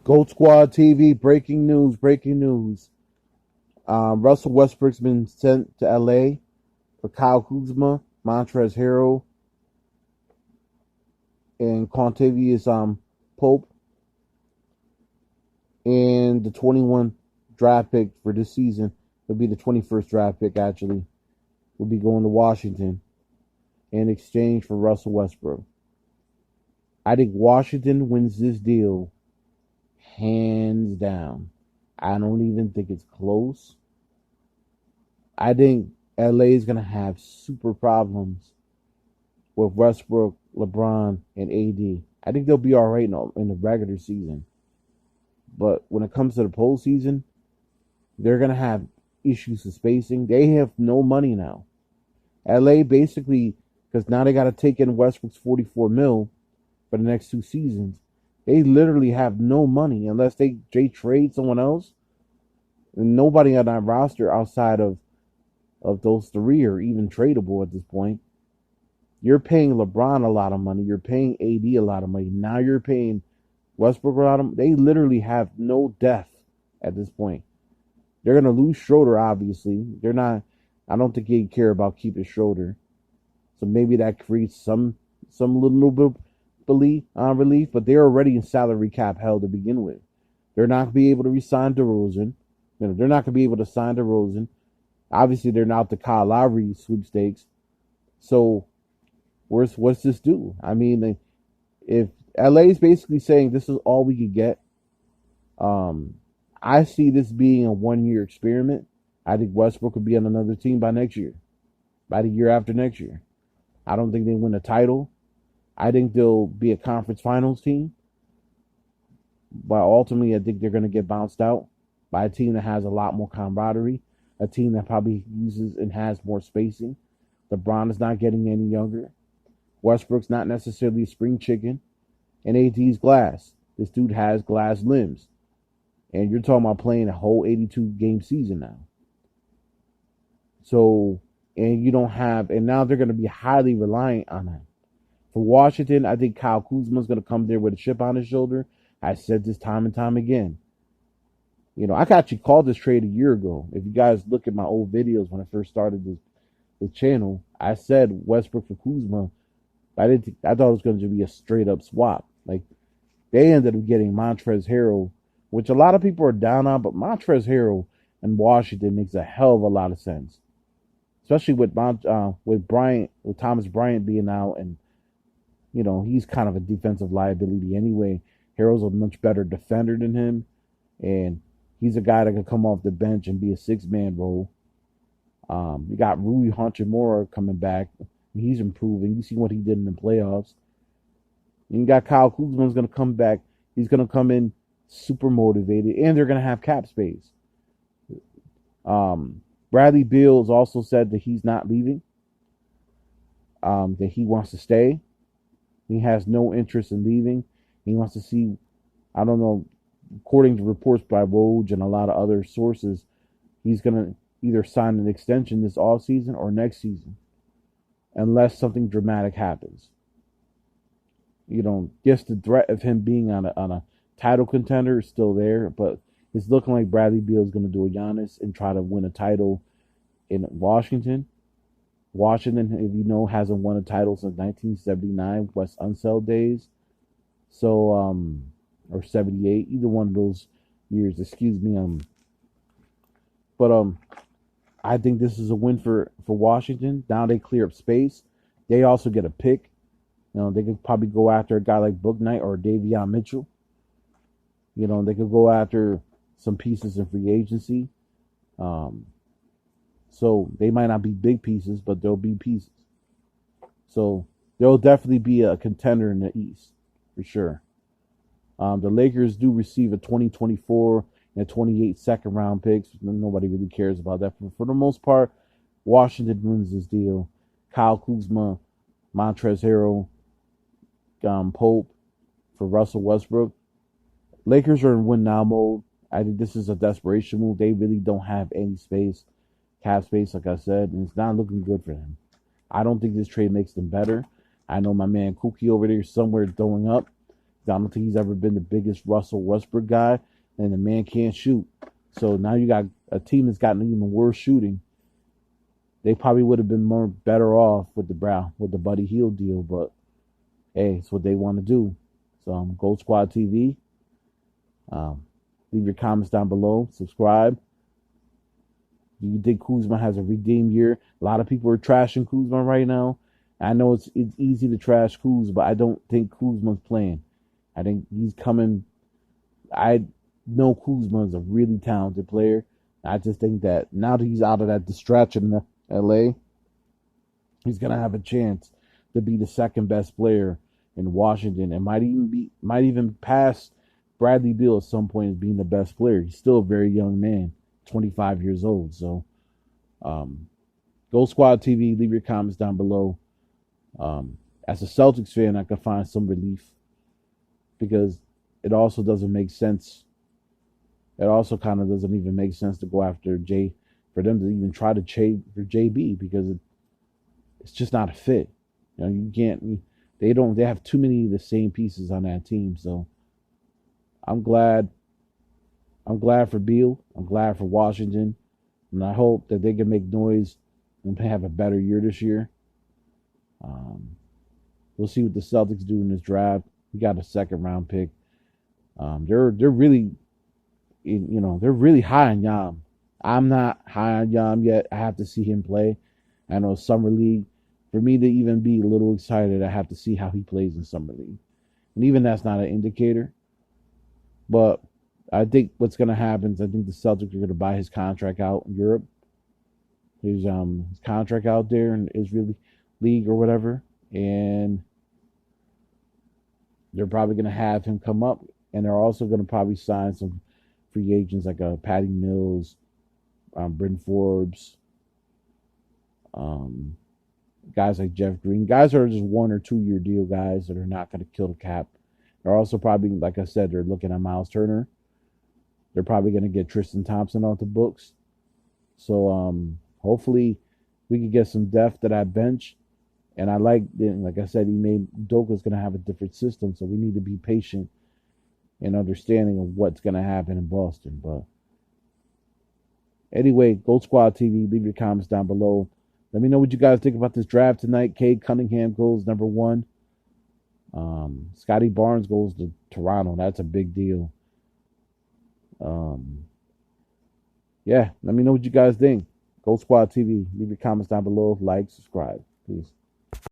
Gold Squad TV, breaking news, breaking news. Russell Westbrook's been sent to LA for Kyle Kuzma, Montrez Harrell, and Contavious Pope, and the 21 draft pick for this season. It'll be the 21st draft pick, actually. Will be going to Washington in exchange for Russell Westbrook. I think Washington wins this deal hands down. I don't even think it's close. I think LA is going to have super problems with Westbrook, LeBron, and AD. I think they'll be all right in the regular season. But when it comes to the postseason, they're going to have issues with spacing. They have no money now. LA basically, because now they got to take in Westbrook's $44 million for the next 2 seasons. They literally have no money unless they trade someone else. And nobody on that roster outside of those 3 are even tradable at this point. You're paying LeBron a lot of money. You're paying AD a lot of money. Now you're paying Westbrook a lot of money. They literally have no depth at this point. They're going to lose Schroeder, obviously. They're not. I don't think they care about keeping Schroeder. So maybe that creates some little bit of relief, but they're already in salary cap hell to begin with. They're not going to be able to re-sign DeRozan. They're not going to be able to sign DeRozan. Obviously, they're not the Kyle Lowry sweepstakes. So, what's this do? I mean, if LA is basically saying this is all we could get, I see this being a 1-year experiment. I think Westbrook could be on another team by next year, by the year after next year. I don't think they win a title. I think they'll be a conference finals team. But ultimately, I think they're going to get bounced out by a team that has a lot more camaraderie, a team that probably uses and has more spacing. LeBron is not getting any younger. Westbrook's not necessarily a spring chicken. And AD's glass. This dude has glass limbs. And you're talking about playing a whole 82-game season now. So, and you don't have, and now they're going to be highly reliant on that. For Washington, I think Kyle Kuzma is going to come there with a chip on his shoulder. I said this time and time again. You know, I actually called this trade a year ago. If you guys look at my old videos when I first started this channel, I said Westbrook for Kuzma. I thought it was going to be a straight up swap. Like, they ended up getting Montrez Harrell, which a lot of people are down on, but Montrez Harrell in Washington makes a hell of a lot of sense. Especially with Thomas Bryant being out, and you know, he's kind of a defensive liability anyway. Harrell's a much better defender than him, and he's a guy that can come off the bench and be a 6-man role. You got Rui Hachimura coming back. He's improving. You see what he did in the playoffs. And you got Kyle Kuzma who's going to come back. He's going to come in super motivated, and they're going to have cap space. Bradley Beal has also said that he's not leaving, that he wants to stay. He has no interest in leaving. He wants to see, I don't know, according to reports by Woj and a lot of other sources, he's going to either sign an extension this offseason or next season, unless something dramatic happens. You know, just the threat of him being on a title contender is still there, but it's looking like Bradley Beal is going to do a Giannis and try to win a title in Washington. Washington, if you know, hasn't won a title since 1979, Wes Unseld days. So, or 78, either one of those years, excuse me. But I think this is a win for Washington. Now they clear up space. They also get a pick. You know, they could probably go after a guy like Bouknight or Davion Mitchell. You know, they could go after some pieces in free agency. So they might not be big pieces, but they'll be pieces. So they'll definitely be a contender in the East, for sure. The Lakers do receive a 2024 and a 28 second-round picks. Nobody really cares about that. For the most part, Washington wins this deal. Kyle Kuzma, Montrez Harrell, Pope for Russell Westbrook. Lakers are in win-now mode. I think this is a desperation move. They really don't have any space, cap space, like I said, and it's not looking good for them. I don't think this trade makes them better. I know my man Cookie over there somewhere throwing up. I don't think he's ever been the biggest Russell Westbrook guy, and the man can't shoot. So now you got a team that's gotten even worse shooting. They probably would have been better off with the Buddy Hield deal, but hey, it's what they want to do. So Gold Squad TV. Leave your comments down below. Subscribe. Do you think Kuzma has a redeemed year? A lot of people are trashing Kuzma right now. I know it's easy to trash Kuz, but I don't think Kuzma's playing. I think he's coming. I know Kuzma is a really talented player. I just think that now that he's out of that distraction in LA, he's gonna have a chance to be the second best player in Washington, and might even pass Bradley Beal at some point as being the best player. He's still a very young man, 25 years old. So, Gold Squad TV. Leave your comments down below. As a Celtics fan, I can find some relief because it also doesn't make sense. It also kind of doesn't even make sense to go after for them to even try to trade for JB because it's just not a fit. You know, you can't. They have too many of the same pieces on that team. So I'm glad for Beal. I'm glad for Washington, and I hope that they can make noise and have a better year this year. We'll see what the Celtics do in this draft. We got a second round pick. They're really, they're really high on Yam. I'm not high on Yam yet. I have to see him play. I know Summer League. For me to even be a little excited, I have to see how he plays in Summer League. And even that's not an indicator. But I think what's going to happen is I think the Celtics are going to buy his contract out in Europe. His contract out there in Israeli league or whatever. And they're probably going to have him come up. And they're also going to probably sign some free agents like Patty Mills, Bryn Forbes, guys like Jeff Green. Guys that are just 1 or 2 year deal guys that are not going to kill the cap. They're also probably, like I said, they're looking at Miles Turner. They're probably going to get Tristan Thompson off the books. So hopefully we can get some depth to that bench. And I like I said, Udoka's going to have a different system. So we need to be patient and understanding of what's going to happen in Boston. But anyway, Gold Squad TV, leave your comments down below. Let me know what you guys think about this draft tonight. Cade Cunningham goes number 1. Scotty Barnes goes to Toronto. That's a big deal. Yeah, let me know what you guys think. Gold Squad TV. Leave your comments down below. Like, subscribe. Peace.